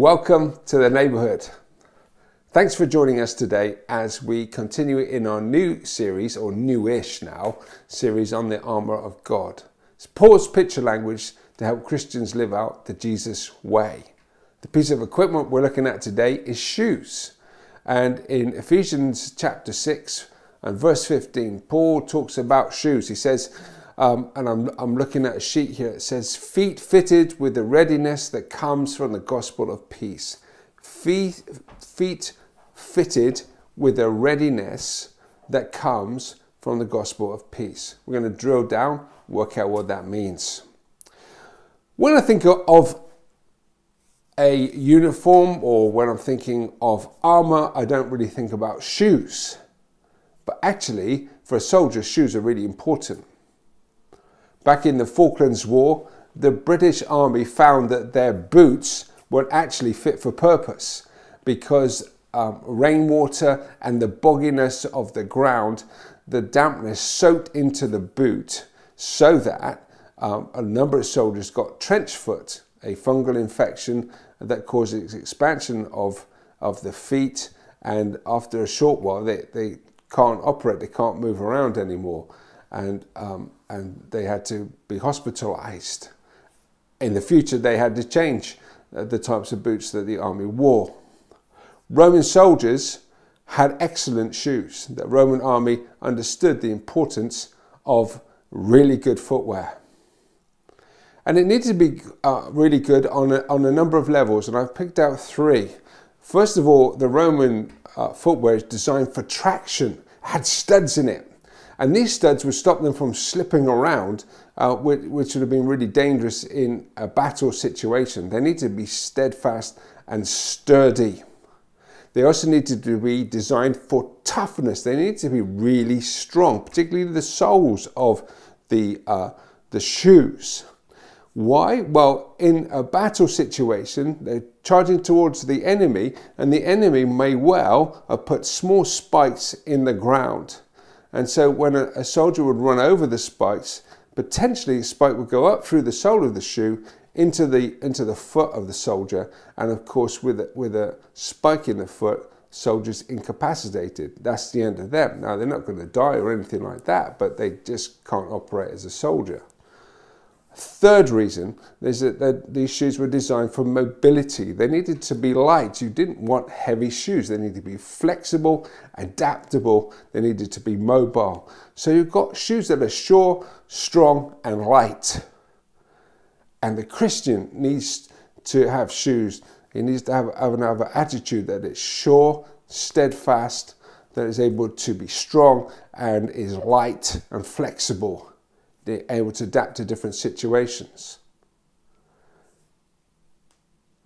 Welcome to the neighborhood. Thanks for joining us today as we continue in our new series, or newish now, series on the Armour of God. It's Paul's picture language to help Christians live out the Jesus way. The piece of equipment we're looking at today is shoes. And in Ephesians chapter 6 and verse 15, Paul talks about shoes. He says, and I'm looking at a sheet here, it says, feet fitted with the readiness that comes from the gospel of peace. Feet fitted with the readiness that comes from the gospel of peace. We're going to drill down, work out what that means. When I think of a uniform, or when I'm thinking of armour, I don't really think about shoes. But actually, for a soldier, shoes are really important. Back in the Falklands War, the British Army found that their boots were actually fit for purpose because rainwater and the bogginess of the ground, the dampness soaked into the boot so that a number of soldiers got trench foot, a fungal infection that causes expansion of the feet, and after a short while they can't operate, they can't move around anymore, and they had to be hospitalized. In the future, they had to change the types of boots that the army wore. Roman soldiers had excellent shoes. The Roman army understood the importance of really good footwear. And it needed to be really good on a number of levels, and I've picked out three. First of all, the Roman footwear is designed for traction, had studs in it. And these studs would stop them from slipping around, which would have been really dangerous in a battle situation. They need to be steadfast and sturdy. They also needed to be designed for toughness. They need to be really strong, particularly the soles of the shoes. Why? Well, in a battle situation, they're charging towards the enemy, and the enemy may well have put small spikes in the ground. And so when a soldier would run over the spikes, potentially a spike would go up through the sole of the shoe into the foot of the soldier. And of course, with a spike in the foot, soldiers incapacitated. That's the end of them. Now, they're not going to die or anything like that, but they just can't operate as a soldier. Third reason is that these shoes were designed for mobility. They needed to be light. You didn't want heavy shoes. They needed to be flexible, adaptable. They needed to be mobile. So you've got shoes that are sure, strong, and light. And the Christian needs to have shoes. He needs to have another attitude that is sure, steadfast, that is able to be strong and is light and flexible. They're able to adapt to different situations.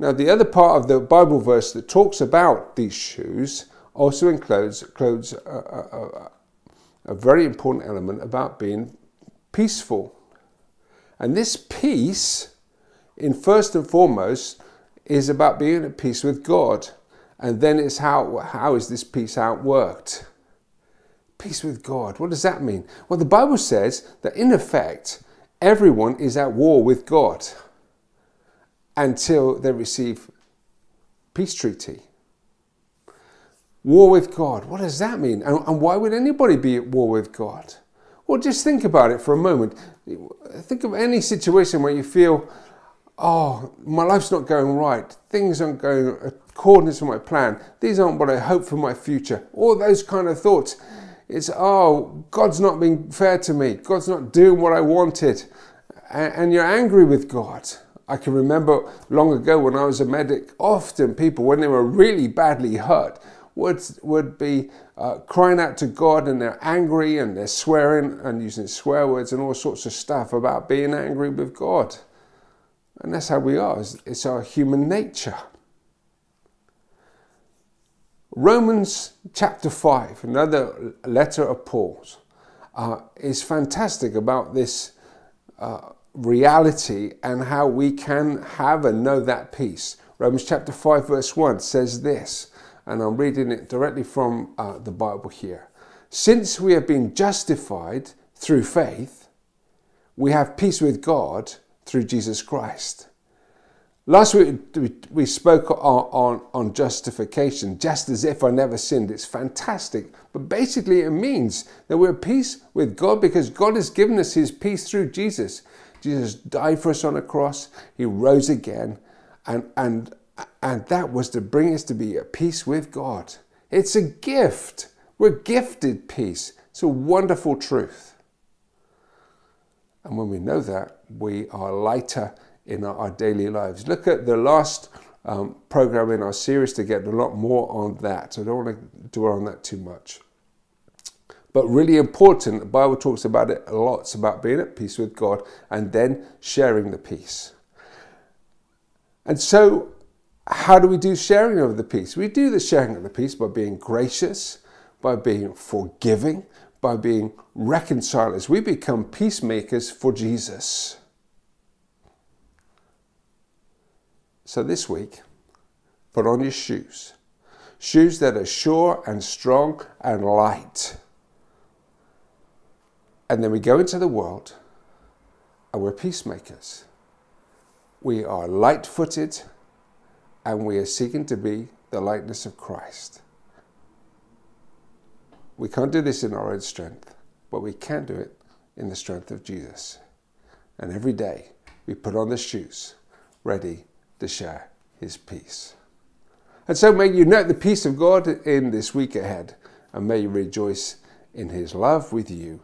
Now, the other part of the Bible verse that talks about these shoes also includes a very important element about being peaceful. And this peace, first and foremost, is about being at peace with God. And then it's how is this peace outworked? Peace with God. What does that mean? Well, the Bible says that in effect, everyone is at war with God until they receive peace treaty. War with God. What does that mean? And why would anybody be at war with God? Well, just think about it for a moment. Think of any situation where you feel, oh, my life's not going right. Things aren't going according to my plan. These aren't what I hope for my future. All those kind of thoughts. It's, oh, God's not being fair to me. God's not doing what I wanted. And you're angry with God. I can remember long ago when I was a medic, often people, when they were really badly hurt, would be crying out to God, and they're angry and they're swearing and using swear words and all sorts of stuff about being angry with God. And that's how we are. It's our human nature. Romans chapter 5, another letter of Paul's, is fantastic about this reality and how we can have and know that peace. Romans chapter 5 verse 1 says this, and I'm reading it directly from the Bible here. Since we have been justified through faith, we have peace with God through Jesus Christ. Last week we spoke on justification, just as if I never sinned. It's fantastic. But basically it means that we're at peace with God because God has given us his peace through Jesus. Jesus died for us on a cross. He rose again. And that was to bring us to be at peace with God. It's a gift. We're gifted peace. It's a wonderful truth. And when we know that, we are lighter in our daily lives. Look at the last program in our series to get a lot more on that. So I don't want to dwell on that too much. But really important, the Bible talks about it a lot. It's about being at peace with God and then sharing the peace. And so how do we do sharing of the peace? We do the sharing of the peace by being gracious, by being forgiving, by being reconcilers. We become peacemakers for Jesus. So this week, put on your shoes. Shoes that are sure and strong and light. And then we go into the world and we're peacemakers. We are light-footed and we are seeking to be the likeness of Christ. We can't do this in our own strength, but we can do it in the strength of Jesus. And every day we put on the shoes, ready to share his peace. And so may you note the peace of God in this week ahead, and may you rejoice in his love with you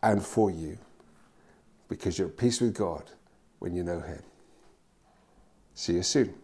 and for you, because you're at peace with God when you know him. See you soon.